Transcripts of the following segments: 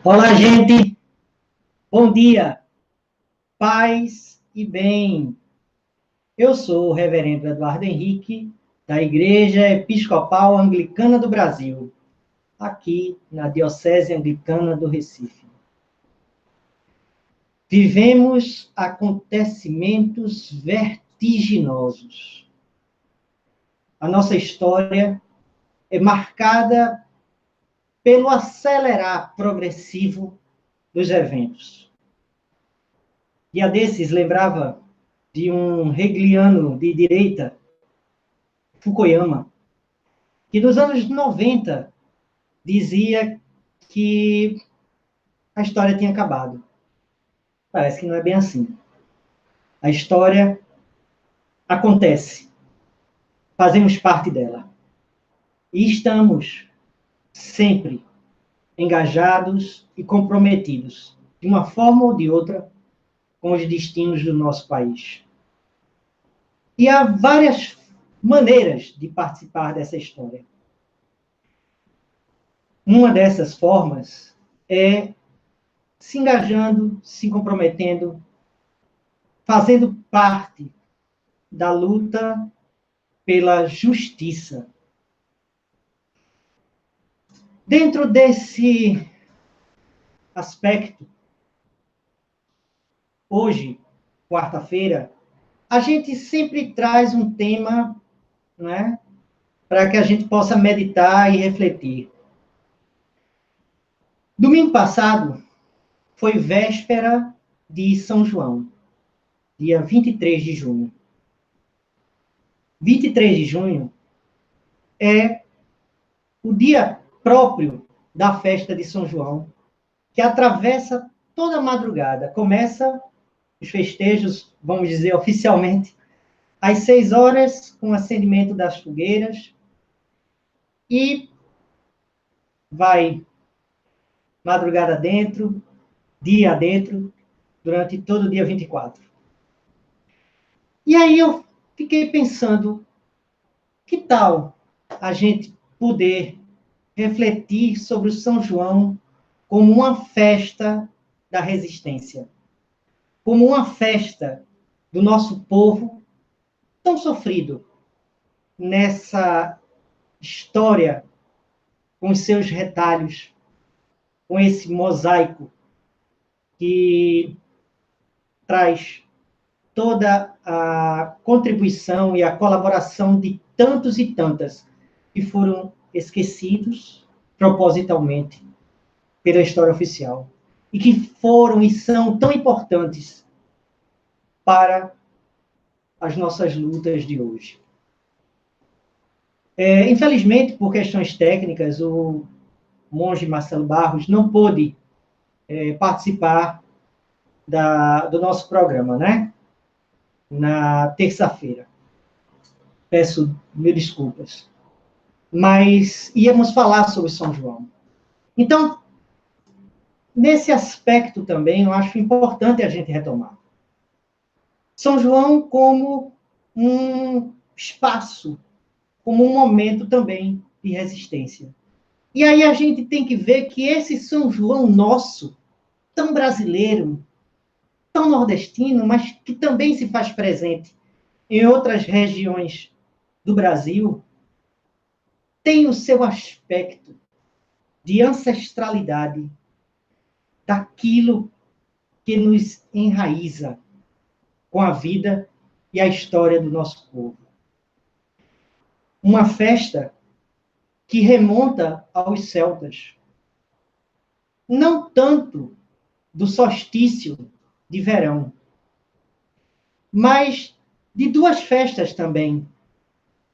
Olá, gente. Bom dia. Paz e bem. Eu sou o reverendo Eduardo Henrique, da Igreja Episcopal Anglicana do Brasil, aqui na Diocese Anglicana do Recife. Vivemos acontecimentos vertiginosos. A nossa história é marcada pelo acelerar progressivo dos eventos. Dia desses, lembrava de um hegeliano de direita, Fukuyama, que nos anos 90 dizia que a história tinha acabado. Parece que não é bem assim. A história acontece, fazemos parte dela. E estamos sempre engajados e comprometidos, de uma forma ou de outra, com os destinos do nosso país. E há várias maneiras de participar dessa história. Uma dessas formas é se engajando, se comprometendo, fazendo parte da luta pela justiça. Dentro desse aspecto, hoje, quarta-feira, a gente sempre traz um tema, né, para que a gente possa meditar e refletir. Domingo passado foi véspera de São João, dia 23 de junho. 23 de junho é o dia próprio da festa de São João, que atravessa toda a madrugada. Começa os festejos, vamos dizer oficialmente, às 6 horas, com o acendimento das fogueiras, e vai madrugada dentro, dia dentro, durante todo o dia 24. E aí eu fiquei pensando, que tal a gente poder refletir sobre o São João como uma festa da resistência, como uma festa do nosso povo tão sofrido nessa história, com os seus retalhos, com esse mosaico que traz toda a contribuição e a colaboração de tantos e tantas que foram esquecidos propositalmente pela história oficial e que foram e são tão importantes para as nossas lutas de hoje. Infelizmente, por questões técnicas, o monge Marcelo Barros não pôde participar do nosso programa, né? Na terça-feira. Peço mil desculpas. Mas íamos falar sobre São João. Então, nesse aspecto também, eu acho importante a gente retomar. São João como um espaço, como um momento também de resistência. E aí a gente tem que ver que esse São João nosso, tão brasileiro, tão nordestino, mas que também se faz presente em outras regiões do Brasil, tem o seu aspecto de ancestralidade, daquilo que nos enraiza com a vida e a história do nosso povo. Uma festa que remonta aos celtas. Não tanto do solstício de verão, mas de duas festas também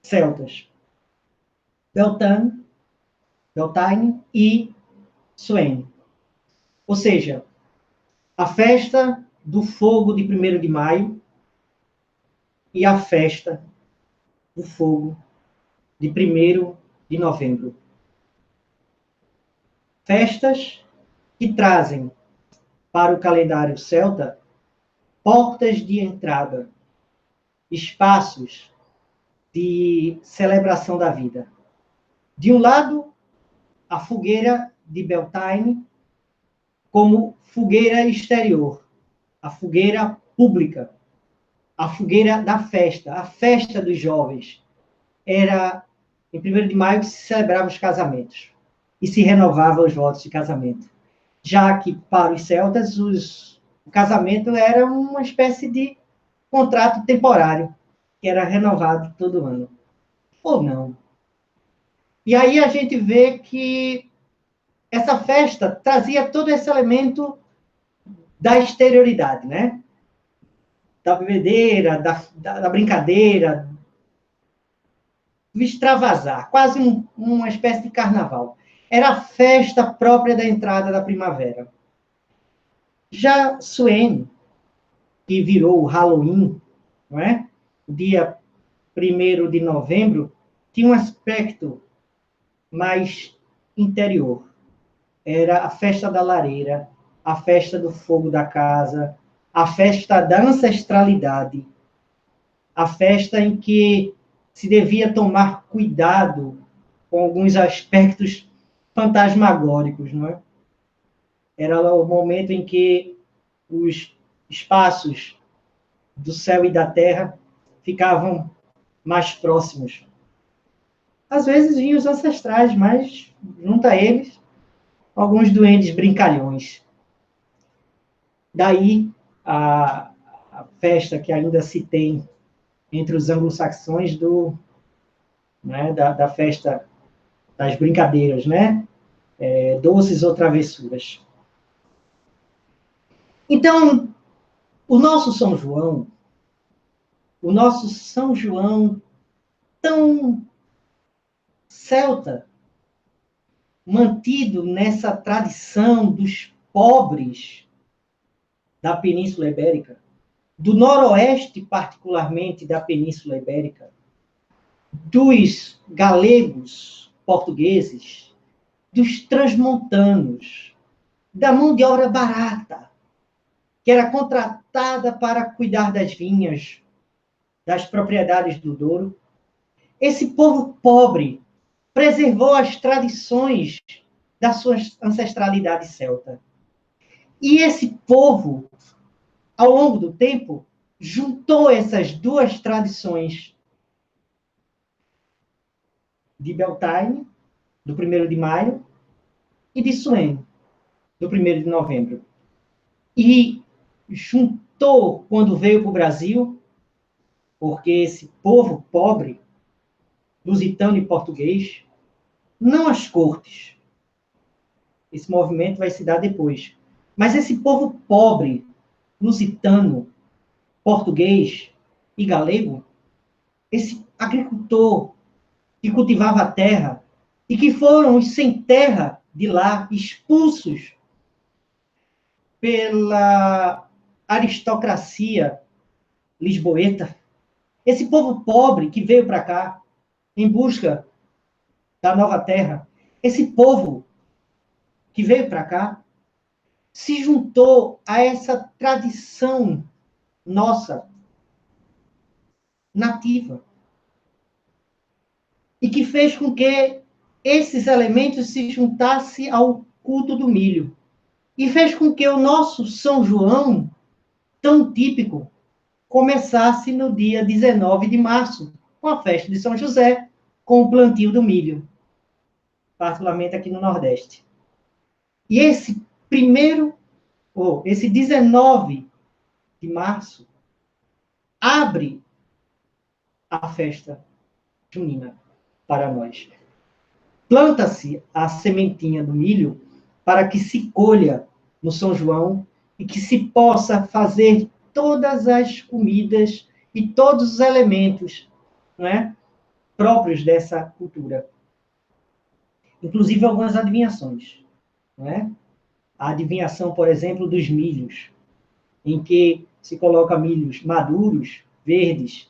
celtas. Beltane e Samhain. Ou seja, a festa do fogo de 1º de maio e a festa do fogo de 1º de novembro. Festas que trazem para o calendário celta portas de entrada, espaços de celebração da vida. De um lado, a fogueira de Beltane, como fogueira exterior, a fogueira pública, a fogueira da festa, a festa dos jovens. Era em 1º de maio que se celebrava os casamentos e se renovava os votos de casamento. Já que, para os celtas, o casamento era uma espécie de contrato temporário, que era renovado todo ano. Ou não. E aí a gente vê que essa festa trazia todo esse elemento da exterioridade, né? Da bebedeira, da brincadeira, do extravasar, quase uma espécie de carnaval. Era a festa própria da entrada da primavera. Já Suene, que virou o Halloween, não é? O dia 1º de novembro, tinha um aspecto mais interior. Era a festa da lareira, a festa do fogo da casa, a festa da ancestralidade, a festa em que se devia tomar cuidado com alguns aspectos fantasmagóricos, não é? Era o momento em que os espaços do céu e da terra ficavam mais próximos. Às vezes vinham os ancestrais, mas junto a eles, alguns duendes brincalhões. Daí a festa que ainda se tem entre os anglo-saxões né, da festa das brincadeiras, né? Doces ou travessuras. Então, o nosso São João tão celta, mantido nessa tradição dos pobres da Península Ibérica, do noroeste, particularmente, da Península Ibérica, dos galegos portugueses, dos transmontanos, da mão de obra barata, que era contratada para cuidar das vinhas, das propriedades do Douro. Esse povo pobre preservou as tradições da sua ancestralidade celta. E esse povo, ao longo do tempo, juntou essas duas tradições de Beltane, do 1º de maio, e de Suene, do 1º de novembro. E juntou, quando veio para o Brasil, porque esse povo pobre, lusitano e português, não as cortes, esse movimento vai se dar depois, mas esse povo pobre, lusitano, português e galego, esse agricultor que cultivava a terra e que foram os sem terra de lá expulsos pela aristocracia lisboeta, esse povo pobre que veio para cá em busca da nova terra, esse povo que veio para cá se juntou a essa tradição nossa nativa e que fez com que esses elementos se juntassem ao culto do milho e fez com que o nosso São João, tão típico, começasse no dia 19 de março, com a festa de São José, com o plantio do milho, particularmente aqui no Nordeste. E esse esse 19 de março, abre a festa junina para nós. Planta-se a sementinha do milho para que se colha no São João e que se possa fazer todas as comidas e todos os elementos, não é, próprios dessa cultura. Inclusive algumas adivinhações. Não é? A adivinhação, por exemplo, dos milhos, em que se coloca milhos maduros, verdes,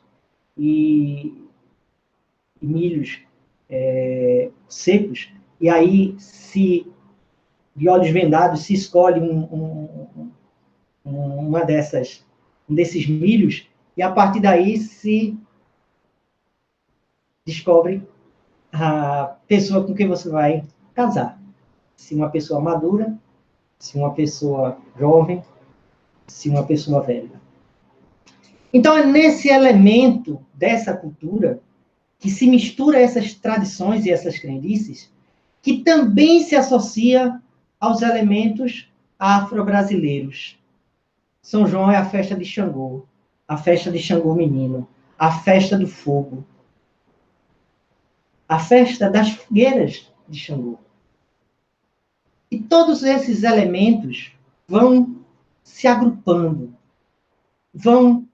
e milhos secos, e aí, de olhos vendados, se escolhe um desses milhos, e a partir daí se descobre a pessoa com quem você vai casar. Se uma pessoa madura, se uma pessoa jovem, se uma pessoa velha. Então, é nesse elemento dessa cultura que se mistura essas tradições e essas crendices, que também se associa aos elementos afro-brasileiros. São João é a festa de Xangô, a festa de Xangô Menino, a festa do fogo, a festa das fogueiras de Xangô. E todos esses elementos vão se agrupando, vão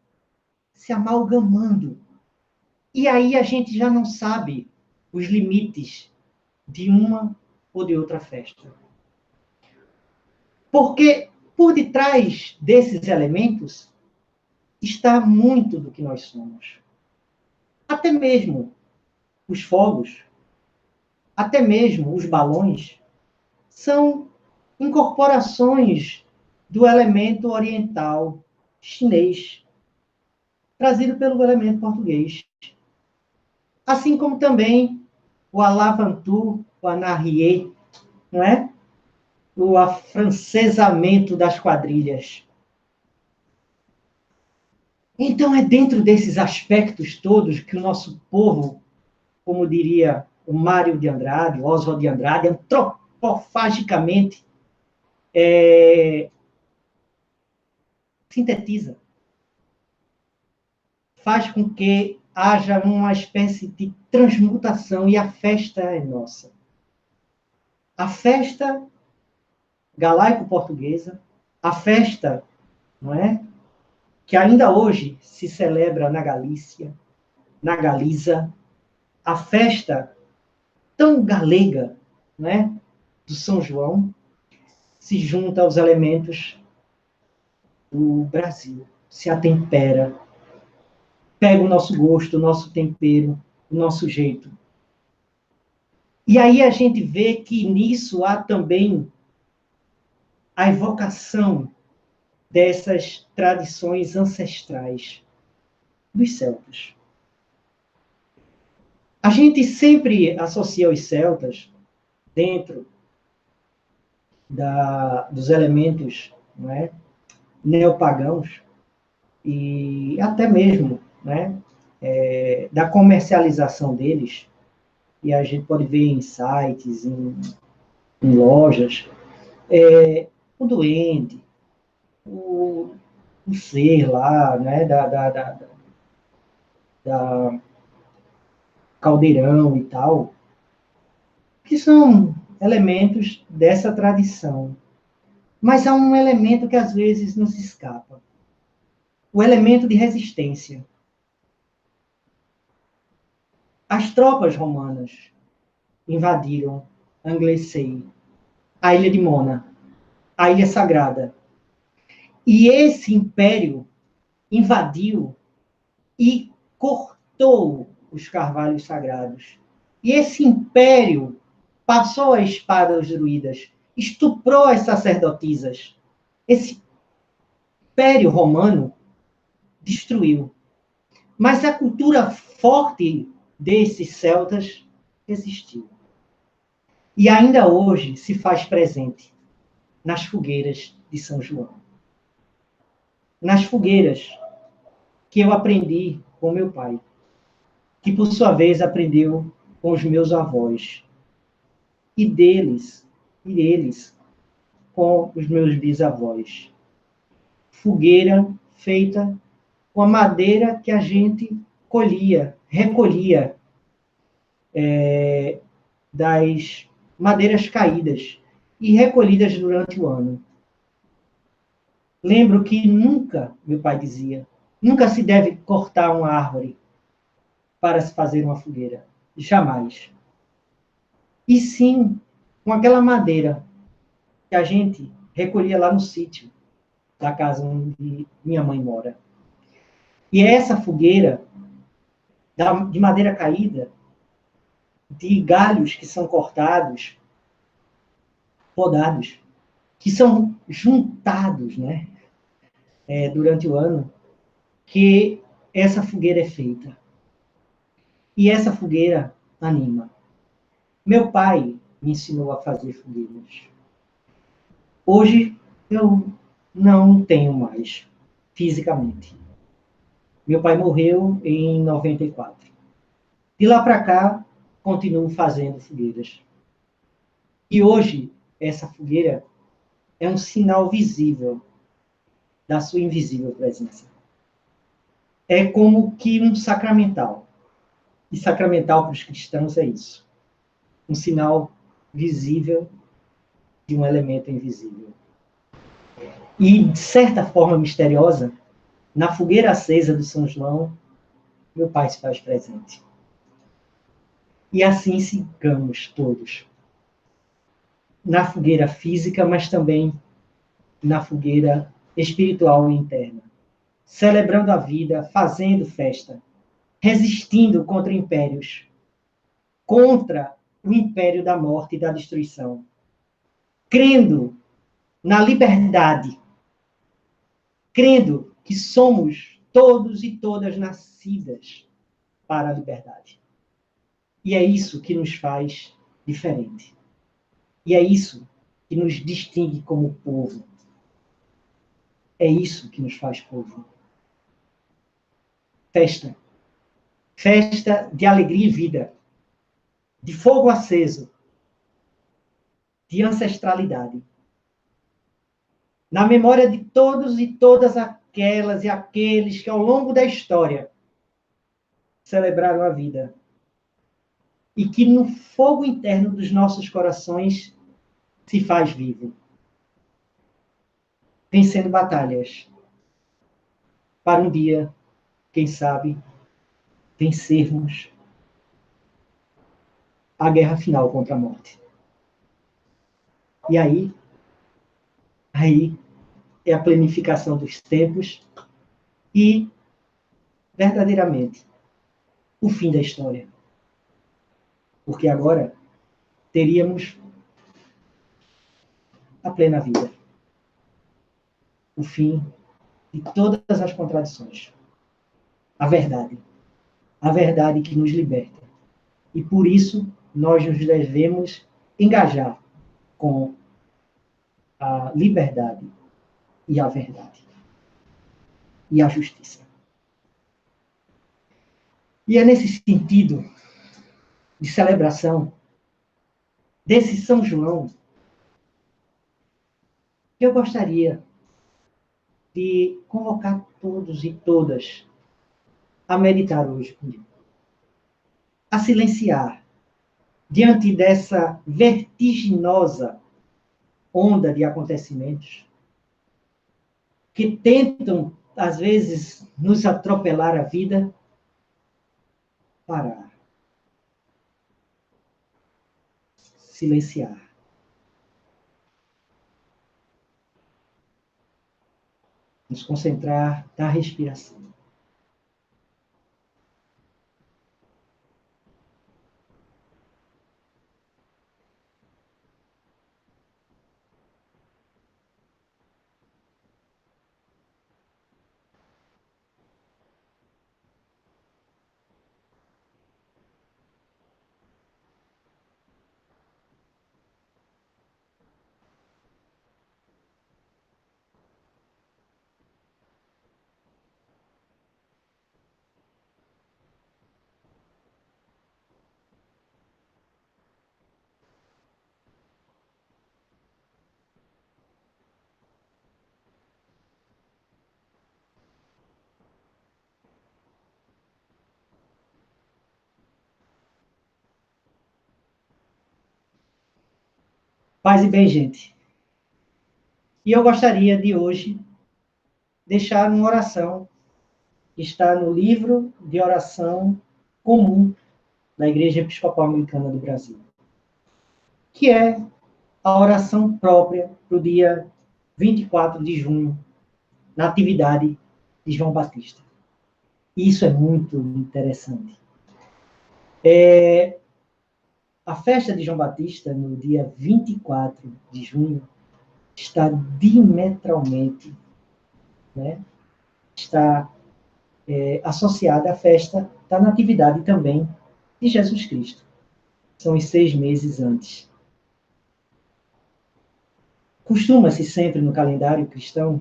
se amalgamando. E aí a gente já não sabe os limites de uma ou de outra festa. Porque por detrás desses elementos está muito do que nós somos. Até mesmo os fogos, até mesmo os balões, são incorporações do elemento oriental chinês, trazido pelo elemento português. Assim como também o alavantu, o anarrié, não é? O afrancesamento das quadrilhas. Então, é dentro desses aspectos todos que o nosso povo, como diria o Mário de Andrade, o Oswald de Andrade, antropofagicamente sintetiza. Faz com que haja uma espécie de transmutação, e a festa é nossa. A festa galaico-portuguesa, a festa, não é? Que ainda hoje se celebra na Galícia, na Galiza, a festa tão galega, né, do São João, se junta aos elementos do Brasil, se atempera, pega o nosso gosto, o nosso tempero, o nosso jeito. E aí a gente vê que nisso há também a evocação dessas tradições ancestrais dos celtas. A gente sempre associa os celtas dentro dos elementos, não é, neopagãos e até mesmo, né, da comercialização deles. E a gente pode ver em sites, em lojas, o duende, o ser lá, né, da caldeirão e tal, que são elementos dessa tradição. Mas há um elemento que às vezes nos escapa. O elemento de resistência. As tropas romanas invadiram Anglesey, a ilha de Mona, a ilha sagrada. E esse império invadiu e cortou os carvalhos sagrados. E esse império passou a espada aos druidas, estuprou as sacerdotisas. Esse império romano destruiu. Mas a cultura forte desses celtas existiu. E ainda hoje se faz presente nas fogueiras de São João. Nas fogueiras que eu aprendi com meu pai, que por sua vez aprendeu com os meus avós, e eles com os meus bisavós. Fogueira feita com a madeira que a gente recolhia das madeiras caídas e recolhidas durante o ano. Lembro que nunca, meu pai dizia, nunca se deve cortar uma árvore para se fazer uma fogueira. Jamais. E sim, com aquela madeira que a gente recolhia lá no sítio da casa onde minha mãe mora. E essa fogueira, de madeira caída, de galhos que são cortados, podados, que são juntados, né, durante o ano, que essa fogueira é feita. E essa fogueira anima. Meu pai me ensinou a fazer fogueiras. Hoje, eu não tenho mais, fisicamente. Meu pai morreu em 94. De lá para cá, continuo fazendo fogueiras. E hoje, essa fogueira é um sinal visível da sua invisível presença. É como que um sacramental. E sacramental para os cristãos é isso. Um sinal visível de um elemento invisível. E, de certa forma misteriosa, na fogueira acesa do São João, meu pai se faz presente. E assim sigamos todos. Na fogueira física, mas também na fogueira espiritual e interna. Celebrando a vida, fazendo festa, resistindo contra impérios, contra o império da morte e da destruição, crendo na liberdade, crendo que somos todos e todas nascidas para a liberdade. E é isso que nos faz diferente. E é isso que nos distingue como povo. É isso que nos faz povo. Festa. Festa de alegria e vida, de fogo aceso, de ancestralidade. Na memória de todos e todas aquelas e aqueles que ao longo da história celebraram a vida. E que no fogo interno dos nossos corações se faz vivo. Vencendo batalhas. Para um dia, quem sabe, vencermos a guerra final contra a morte. E aí é a planificação dos tempos e, verdadeiramente, o fim da história. Porque agora teríamos a plena vida. O fim de todas as contradições. A verdade. A verdade que nos liberta. E por isso nós nos devemos engajar com a liberdade e a verdade. E a justiça. E é nesse sentido de celebração desse São João que eu gostaria de convocar todos e todas a meditar hoje comigo. A silenciar diante dessa vertiginosa onda de acontecimentos que tentam, às vezes, nos atropelar a vida, parar. Silenciar. Nos concentrar na respiração. Paz e bem, gente. E eu gostaria de hoje deixar uma oração que está no livro de oração comum da Igreja Episcopal Anglicana do Brasil, que é a oração própria para o dia 24 de junho, na atividade de João Batista. E isso é muito interessante. A festa de João Batista, no dia 24 de junho, está diametralmente, está associada à festa da Natividade também de Jesus Cristo. São os 6 meses antes. costuma-se sempre no calendário cristão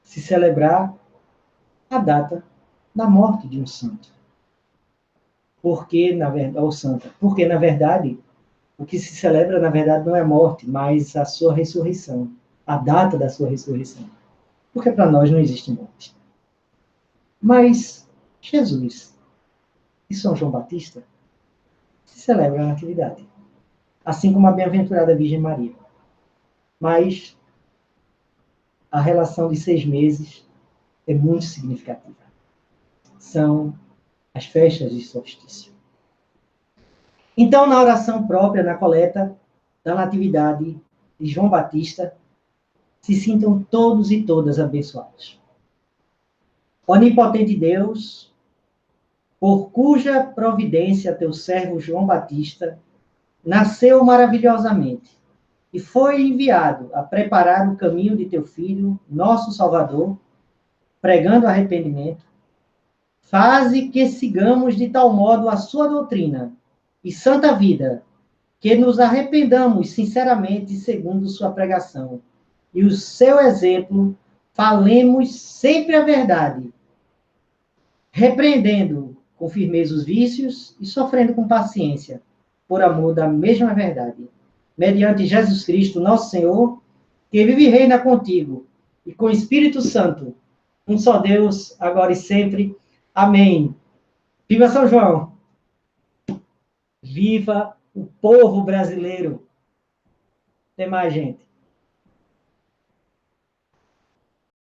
se celebrar a data da morte de um santo. Porque, na verdade, ou santa, porque, na verdade, o que se celebra, na verdade, não é a morte, mas a sua ressurreição, a data da sua ressurreição. Porque para nós não existe morte. Mas Jesus e São João Batista se celebram a natividade, assim como a bem-aventurada Virgem Maria. Mas a relação de 6 meses é muito significativa. São as festas de solstício. Então, na oração própria, na coleta da Natividade de João Batista, se sintam todos e todas abençoados. Onipotente Deus, por cuja providência teu servo João Batista nasceu maravilhosamente e foi enviado a preparar o caminho de teu Filho, nosso Salvador, pregando arrependimento, faze que sigamos de tal modo a sua doutrina e santa vida, que nos arrependamos sinceramente segundo sua pregação, e o seu exemplo falemos sempre a verdade, repreendendo com firmeza os vícios e sofrendo com paciência, por amor da mesma verdade. Mediante Jesus Cristo, nosso Senhor, que vive e reina contigo, e com o Espírito Santo, um só Deus, agora e sempre. Amém. Viva São João! Viva o povo brasileiro! Até mais, gente.